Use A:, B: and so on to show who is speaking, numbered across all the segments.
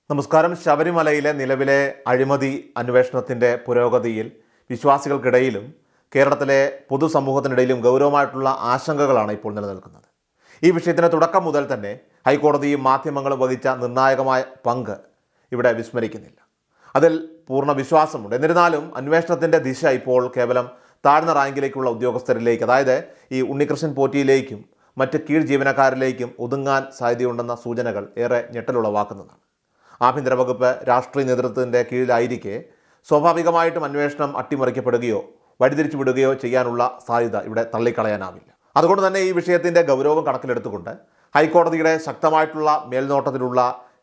A: നമസ്കാരം. ശബരിമലയിലെ നിലവിലെ അഴിമതി അന്വേഷണത്തിൻ്റെ പുരോഗതിയിൽ വിശ്വാസികൾക്കിടയിലും കേരളത്തിലെ പൊതുസമൂഹത്തിനിടയിലും ഗൗരവമായിട്ടുള്ള ആശങ്കകളാണ് ഇപ്പോൾ നിലനിൽക്കുന്നത്. ഈ വിഷയത്തിന് തുടക്കം മുതൽ തന്നെ ഹൈക്കോടതിയും മാധ്യമങ്ങളും വഹിച്ച നിർണായകമായ പങ്ക് ഇവിടെ വിസ്മരിക്കുന്നില്ല. അതിൽ പൂർണ്ണ വിശ്വാസമുണ്ട്. എന്നിരുന്നാലും അന്വേഷണത്തിൻ്റെ ദിശ ഇപ്പോൾ കേവലം താഴ്ന്ന റാങ്കിലേക്കുള്ള ഉദ്യോഗസ്ഥരിലേക്ക്, അതായത് ഈ ഉണ്ണികൃഷ്ണൻ പോറ്റിയിലേക്കും മറ്റ് കീഴ് ജീവനക്കാരിലേക്കും ഒതുങ്ങാൻ സാധ്യതയുണ്ടെന്ന സൂചനകൾ ഏറെ ഞെട്ടലുളവാക്കുന്നതാണ്. ആഭ്യന്തര വകുപ്പ് രാഷ്ട്രീയ നേതൃത്വത്തിൻ്റെ കീഴിലായിരിക്കെ സ്വാഭാവികമായിട്ടും അന്വേഷണം അട്ടിമറിക്കപ്പെടുകയോ വഴിതിരിച്ചു വിടുകയോ ചെയ്യാനുള്ള സാധ്യത ഇവിടെ തള്ളിക്കളയാനാവില്ല. അതുകൊണ്ട് തന്നെ ഈ വിഷയത്തിൻ്റെ ഗൗരവം കണക്കിലെടുത്തുകൊണ്ട് ഹൈക്കോടതിയുടെ ശക്തമായിട്ടുള്ള മേൽനോട്ടത്തിലുള്ള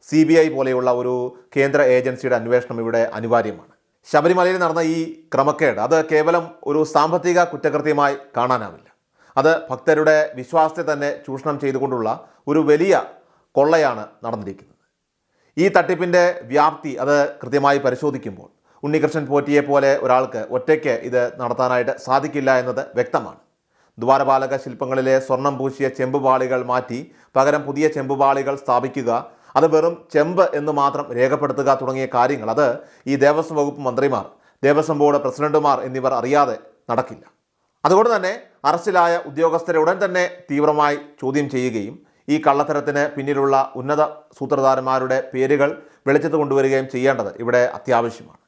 A: CBI പോലെയുള്ള ഒരു കേന്ദ്ര ഏജൻസിയുടെ അന്വേഷണം ഇവിടെ അനിവാര്യമാണ്. ശബരിമലയിൽ നടന്ന ഈ ക്രമക്കേട് അത് കേവലം ഒരു സാമ്പത്തിക കുറ്റകൃത്യമായി കാണാനാവില്ല. അത് ഭക്തരുടെ വിശ്വാസത്തെ തന്നെ ചൂഷണം ചെയ്തുകൊണ്ടുള്ള ഒരു വലിയ കൊള്ളയാണ് നടന്നിരിക്കുന്നത്. ഈ തട്ടിപ്പിൻ്റെ വ്യാപ്തി അത് കൃത്യമായി പരിശോധിക്കുമ്പോൾ ഉണ്ണികൃഷ്ണൻ പോറ്റിയെ പോലെ ഒരാൾക്ക് ഒറ്റയ്ക്ക് ഇത് നടത്താനായിട്ട് സാധിക്കില്ല എന്നത് വ്യക്തമാണ്. ദ്വാരപാലക ശില്പങ്ങളിലെ സ്വർണം പൂശിയ ചെമ്പുപാളികൾ മാറ്റി പകരം പുതിയ ചെമ്പുപാളികൾ സ്ഥാപിക്കുക, അത് വെറും ചെമ്പ് എന്ന് മാത്രം രേഖപ്പെടുത്തുക തുടങ്ങിയ കാര്യങ്ങൾ അത് ഈ ദേവസ്വം വകുപ്പ് മന്ത്രിമാർ, ദേവസ്വം ബോർഡ് പ്രസിഡന്റുമാർ എന്നിവർ അറിയാതെ നടക്കില്ല. അതുകൊണ്ട് തന്നെ അറസ്റ്റിലായ ഉദ്യോഗസ്ഥരെ ഉടൻ തന്നെ തീവ്രമായി ചോദ്യം ചെയ്യുകയും ഈ കള്ളത്തരത്തിന് പിന്നിലുള്ള ഉന്നത സൂത്രധാരന്മാരുടെ പേരുകൾ വെളിച്ചത്ത് കൊണ്ടുവരികയും ചെയ്യേണ്ടത് ഇവിടെ അത്യാവശ്യമാണ്.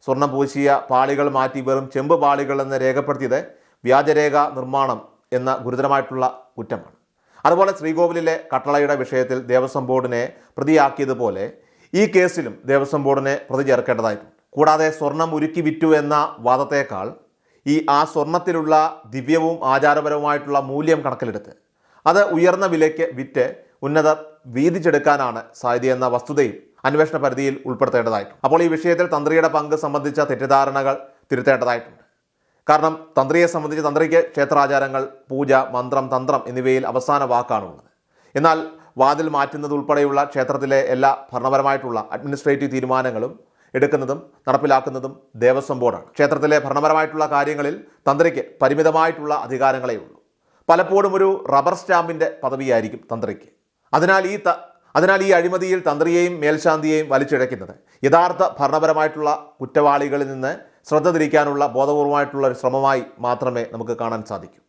A: സ്വർണം പൂശിയ പാളികൾ മാറ്റി വെറും ചെമ്പ് പാളികൾ എന്ന് രേഖപ്പെടുത്തിയത് വ്യാജരേഖ നിർമ്മാണം എന്ന ഗുരുതരമായിട്ടുള്ള കുറ്റമാണ്. അതുപോലെ ശ്രീകോവിലിലെ കട്ടളയുടെ വിഷയത്തിൽ ദേവസ്വം ബോർഡിനെ പ്രതിയാക്കിയതുപോലെ ഈ കേസിലും ദേവസ്വം ബോർഡിനെ പ്രതി ചേർക്കേണ്ടതായിട്ടുണ്ട്. കൂടാതെ സ്വർണം ഉരുക്കി വിറ്റു എന്ന വാദത്തേക്കാൾ ആ സ്വർണത്തിലുള്ള ദിവ്യവും ആചാരപരവുമായിട്ടുള്ള മൂല്യം കണക്കിലെടുത്ത് അത് ഉയർന്ന വിലയ്ക്ക് വിറ്റ് ഉന്നതർ വീതിച്ചെടുക്കാനാണ് സാധ്യതയെന്ന വസ്തുതയും അന്വേഷണ പരിധിയിൽ ഉൾപ്പെടുത്തേണ്ടതായിട്ടുണ്ട്. അപ്പോൾ ഈ വിഷയത്തിൽ തന്ത്രിയുടെ പങ്ക് സംബന്ധിച്ച തെറ്റിദ്ധാരണകൾ തിരുത്തേണ്ടതായിട്ടുണ്ട്. കാരണം തന്ത്രിയെ സംബന്ധിച്ച് തന്ത്രിക്ക് ക്ഷേത്രാചാരങ്ങൾ, പൂജ, മന്ത്രം, തന്ത്രം എന്നിവയിൽ അവസാന വാക്കാണുള്ളത്. എന്നാൽ വാതിൽ മാറ്റുന്നത് ഉൾപ്പെടെയുള്ള ക്ഷേത്രത്തിലെ എല്ലാ ഭരണപരമായിട്ടുള്ള അഡ്മിനിസ്ട്രേറ്റീവ് തീരുമാനങ്ങളും എടുക്കുന്നതും നടപ്പിലാക്കുന്നതും ദേവസ്വം ബോർഡാണ്. ക്ഷേത്രത്തിലെ ഭരണപരമായിട്ടുള്ള കാര്യങ്ങളിൽ തന്ത്രിക്ക് പരിമിതമായിട്ടുള്ള അധികാരങ്ങളേ ഉള്ളൂ. പലപ്പോഴും ഒരു റബ്ബർ സ്റ്റാമ്പിൻ്റെ പദവിയായിരിക്കും തന്ത്രിക്ക്. അതിനാൽ ഈ അഴിമതിയിൽ തന്ത്രിയെയും മേൽശാന്തിയെയും വലിച്ചിഴയ്ക്കുന്നത് യഥാർത്ഥ ഭരണപരമായിട്ടുള്ള കുറ്റവാളികളിൽ നിന്ന് ശ്രദ്ധ തിരിക്കാനുള്ള ബോധപൂർവമായിട്ടുള്ള ഒരു ശ്രമമായി മാത്രമേ നമുക്ക് കാണാൻ സാധിക്കൂ.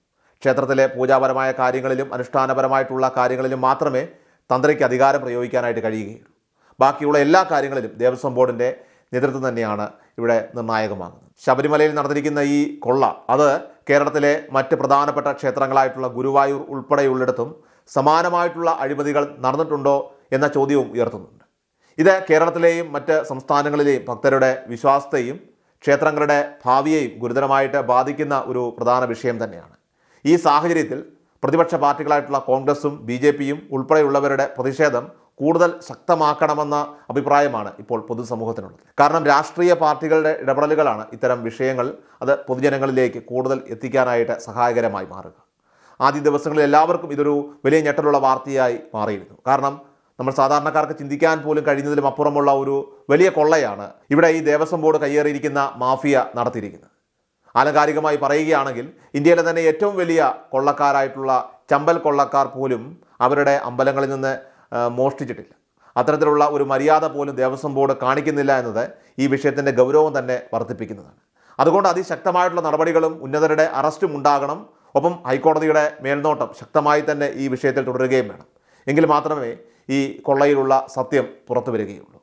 A: ക്ഷേത്രത്തിലെ പൂജാപരമായ കാര്യങ്ങളിലും അനുഷ്ഠാനപരമായിട്ടുള്ള കാര്യങ്ങളിലും മാത്രമേ തന്ത്രിക്ക് അധികാരം പ്രയോഗിക്കാനായിട്ട് കഴിയുകയുള്ളൂ. ബാക്കിയുള്ള എല്ലാ കാര്യങ്ങളിലും ദേവസ്വം ബോർഡിൻ്റെ നേതൃത്വം തന്നെയാണ് ഇവിടെ നിർണായകമാകുന്നത്. ശബരിമലയിൽ നടന്നിരിക്കുന്ന ഈ കൊള്ള അത് കേരളത്തിലെ മറ്റ് പ്രധാനപ്പെട്ട ക്ഷേത്രങ്ങളായിട്ടുള്ള ഗുരുവായൂർ ഉൾപ്പെടെയുള്ളിടത്തും സമാനമായിട്ടുള്ള അഴിമതികൾ നടന്നിട്ടുണ്ടോ എന്ന ചോദ്യവും ഉയർത്തുന്നുണ്ട്. ഇത് കേരളത്തിലെയും മറ്റ് സംസ്ഥാനങ്ങളിലെയും ഭക്തരുടെ വിശ്വാസത്തെയും ക്ഷേത്രങ്ങളുടെ ഭാവിയെയും ഗുരുതരമായിട്ട് ബാധിക്കുന്ന ഒരു പ്രധാന വിഷയം തന്നെയാണ്. ഈ സാഹചര്യത്തിൽ പ്രതിപക്ഷ പാർട്ടികളായിട്ടുള്ള കോൺഗ്രസും BJPയും ഉൾപ്പെടെയുള്ളവരുടെ പ്രതിഷേധം കൂടുതൽ ശക്തമാക്കണമെന്ന അഭിപ്രായമാണ് ഇപ്പോൾ പൊതുസമൂഹത്തിനുള്ളത്. കാരണം രാഷ്ട്രീയ പാർട്ടികളുടെ ഇടപെടലുകളാണ് ഇത്തരം വിഷയങ്ങൾ അത് പൊതുജനങ്ങളിലേക്ക് കൂടുതൽ എത്തിക്കാനായിട്ട് സഹായകരമായി മാറുക. ആദ്യ ദിവസങ്ങളിൽ എല്ലാവർക്കും ഇതൊരു വലിയ ഞെട്ടലുള്ള വാർത്തയായി മാറിയിരുന്നു. കാരണം നമ്മൾ സാധാരണക്കാർക്ക് ചിന്തിക്കാൻ പോലും കഴിയുന്നതിലും അപ്പുറമുള്ള ഒരു വലിയ കൊള്ളയാണ് ഇവിടെ ഈ ദേവസ്വം ബോർഡ് കയ്യേറിയിരിക്കുന്ന മാഫിയ നടത്തിയിരിക്കുന്നത്. ആലങ്കാരികമായി പറയുകയാണെങ്കിൽ ഇന്ത്യയിലെ തന്നെ ഏറ്റവും വലിയ കൊള്ളക്കാരായിട്ടുള്ള ചമ്പൽ കൊള്ളക്കാർ പോലും അവരുടെ അമ്പലങ്ങളിൽ നിന്ന് മോഷ്ടിച്ചിട്ടില്ല. അത്തരത്തിലുള്ള ഒരു മര്യാദ പോലും ദേവസ്വം ബോർഡ് കാണിക്കുന്നില്ല എന്നത് ഈ വിഷയത്തിൻ്റെ ഗൗരവം തന്നെ വർദ്ധിപ്പിക്കുന്നതാണ്. അതുകൊണ്ട് അതിശക്തമായിട്ടുള്ള നടപടികളും ഉന്നതരുടെ അറസ്റ്റും ഉണ്ടാകണം. ഒപ്പം ഹൈക്കോടതിയുടെ മേൽനോട്ടം ശക്തമായി തന്നെ ഈ വിഷയത്തിൽ തുടരുകയും വേണം. എങ്കിൽ മാത്രമേ ഈ കൊള്ളയിലുള്ള സത്യം പുറത്തു വരികയുള്ളൂ.